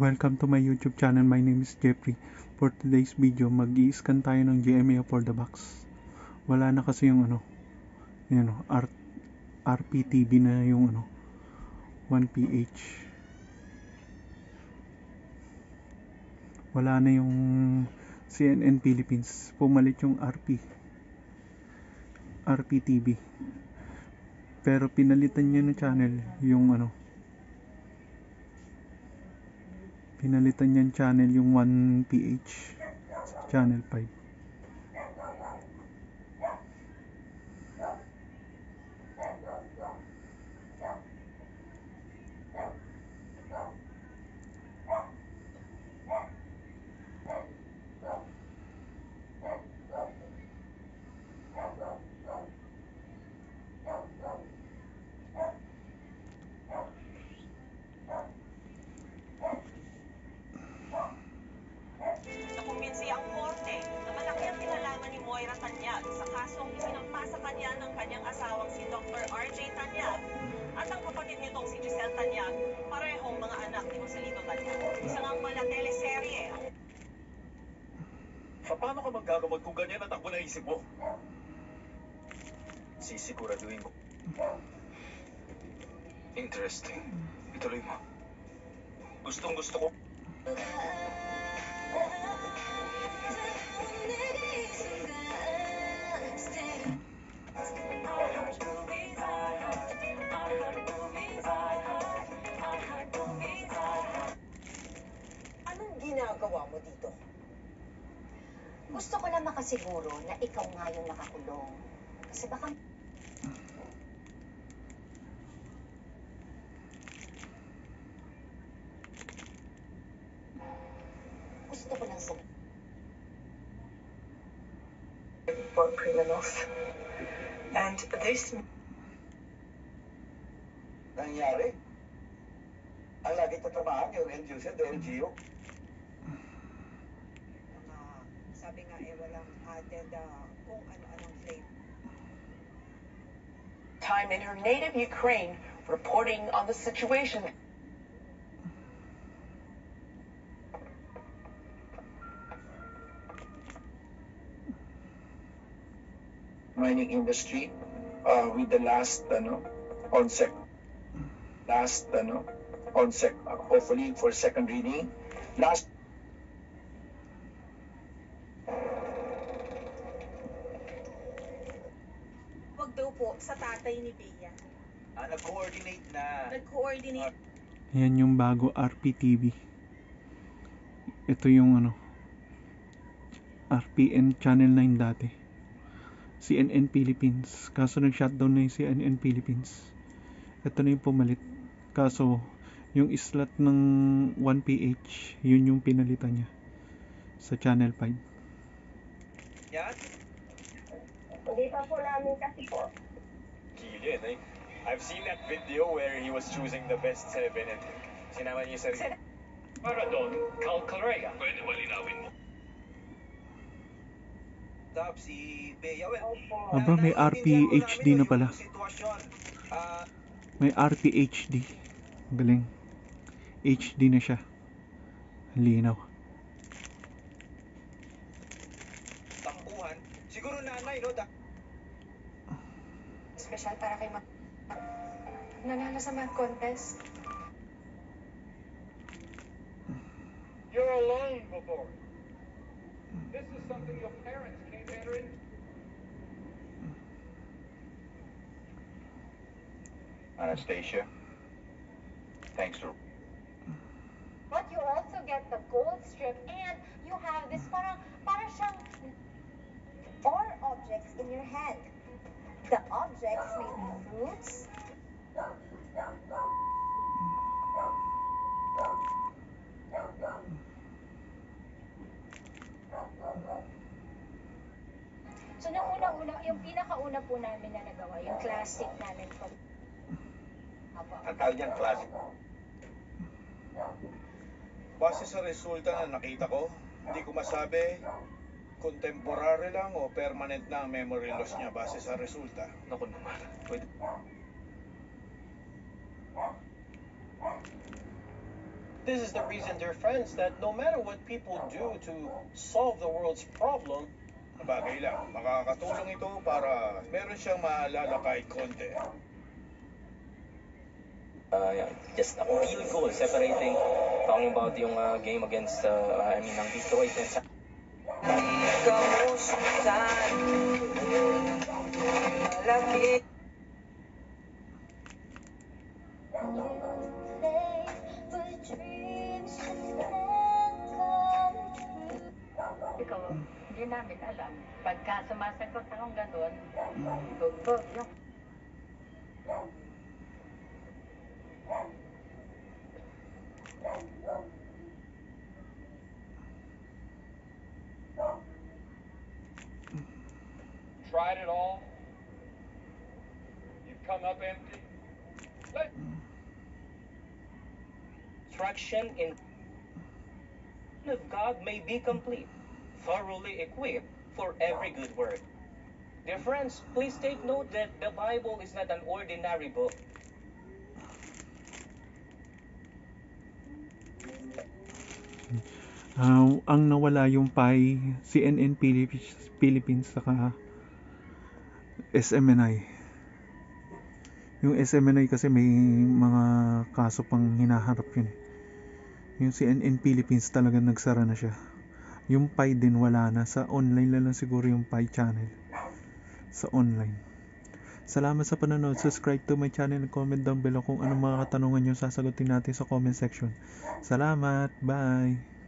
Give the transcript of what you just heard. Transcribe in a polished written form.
Welcome to my YouTube channel. My name is Jeffrey. For today's video, mag-i-scan tayo ng GMA for the box. Wala na kasi yung RPTV na yung 1PH. Wala na yung CNN Philippines. Pumalit yung RPTV. Pero pinalitan niya ng channel yung pinalitan niyan channel yung 1PH channel 5. Nakumbinsi ang korte na malaki ang kinalaman ni Moira Tanyag sa kasong isinampa sa kanya ng kanyang asawang si Dr. RJ Tanyag at ang kapatid nitong si Giselle Tanyag, parehong mga anak ni Joselito Tanyag. Isang ang mala teleserye. Paano ka maggagamot kung ganyan ang takbo na isip mo? Sisiguraduhin ko. Interesting. Ituloy mo. Gustong gusto ko. Anong ginagawa mo dito? Gusto ko lang makasiguro na ikaw nga yung nakakulong. Kasi baka... Gusto ko lang sabihin. For criminals. And this... Nangyari? Ang lagi tatrabahan yung end user, the LGU. Sabi nga walang added kung ano-anong flavor. Time in her native Ukraine, reporting on the situation. Mining industry with the last ONSEC hopefully for second reading last Wag daw po sa tatay ni Bea. Nag-coordinate na. Nag-coordinate. Yan yung bago RPTV. Ito yung RPN channel 9 dati. CNN Philippines. Kaso nag-shutdown na yung CNN Philippines. Ito na yung pumalit. Kaso yung slot ng 1PH, yun yung pinalitan niya sa channel 5. Yan? Hindi pa po namin kasi po. Kilin eh. I've seen that video where he was choosing the best 7 and sinama niya sa sarili. Maradon, Cal Calrega. Pwede malinawin mo. Tapos si Bea, Aba, may RPHD na pala. May RPHD. Galing. HD na siya. Ang linaw. Tampuhan. Siguro nanay, no? Special para kay nanalo sa math contest. You're alone before. This is something your parents came better in. Anastasia, thanks for But you also get the gold strip and you have this para siyang four objects in your hand. The objects may be fruits, so nung una-una, yung pinakauna po namin na nagawa, yung classic namin po. ang tawag niyan classic. Base sa resulta na nakita ko, hindi ko masabi contemporary lang o permanent na ang memory loss niya base sa resulta. Naku naman. Pwede. This is the reason, dear friends, that no matter what people do to solve the world's problem, Bagay lang, makakatulong ito para meron siyang maalala kahit konti. Just a field goal separating, talking about yung game against, ng Detroit and Ikaw, hindi namin alam. Pagka sumasagot akong gano'n, gugod yung... tried it all. You've come up empty. instruction in of God may be complete, thoroughly equipped for every good work. Dear friends, please take note that the Bible is not an ordinary book. Ang nawala yung PAI, CNN Philippines saka SMNI. Yung SMNI kasi may mga kaso pang hinaharap yun. Yung CNN Philippines talaga nagsara na siya. Yung PAI din wala na. Sa online lang siguro yung PAI channel. Sa online. Salamat sa panonood. Subscribe to my channel and comment down below kung anong mga katanungan nyo sasagutin natin sa comment section. Salamat. Bye.